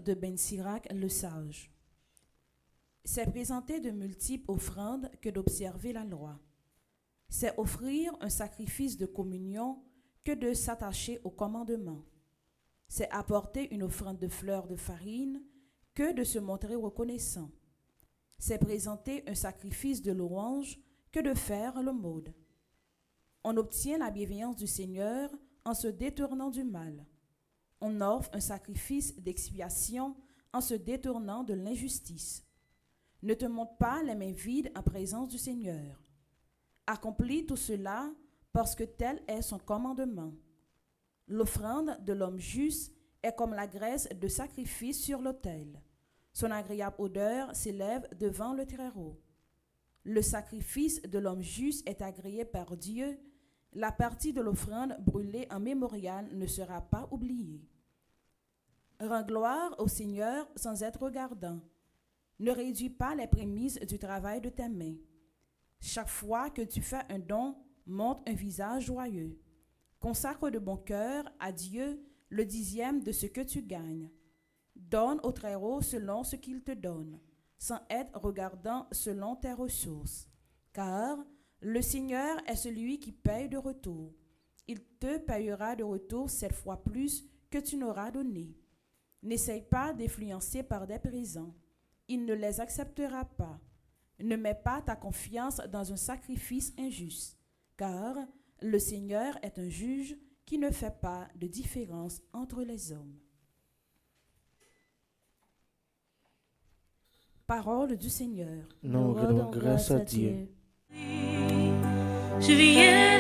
de Ben Sirac le sage. C'est présenter de multiples offrandes que d'observer la loi. C'est offrir un sacrifice de communion que de s'attacher au commandement. C'est apporter une offrande de fleurs de farine que de se montrer reconnaissant. C'est présenter un sacrifice de louange que de faire l'aumône. On obtient la bienveillance du Seigneur en se détournant du mal. On offre un sacrifice d'expiation en se détournant de l'injustice. Ne te montre pas les mains vides en présence du Seigneur. Accomplis tout cela parce que tel est son commandement. L'offrande de l'homme juste est comme la graisse de sacrifice sur l'autel. Son agréable odeur s'élève devant le Très-Haut. Le sacrifice de l'homme juste est agréé par Dieu. La partie de l'offrande brûlée en mémorial ne sera pas oubliée. Rends gloire au Seigneur sans être regardant. Ne réduis pas les prémices du travail de tes mains. Chaque fois que tu fais un don, montre un visage joyeux. Consacre de bon cœur à Dieu le 10e de ce que tu gagnes. Donne au Très-Haut selon ce qu'il te donne, sans être regardant selon tes ressources. Car le Seigneur est celui qui paye de retour. Il te payera de retour 7 fois plus que tu n'auras donné. N'essaye pas d'influencer par des présents. Il ne les acceptera pas. Ne mets pas ta confiance dans un sacrifice injuste, car le Seigneur est un juge qui ne fait pas de différence entre les hommes. Parole du Seigneur. Nous rendons grâce à Dieu. Je viens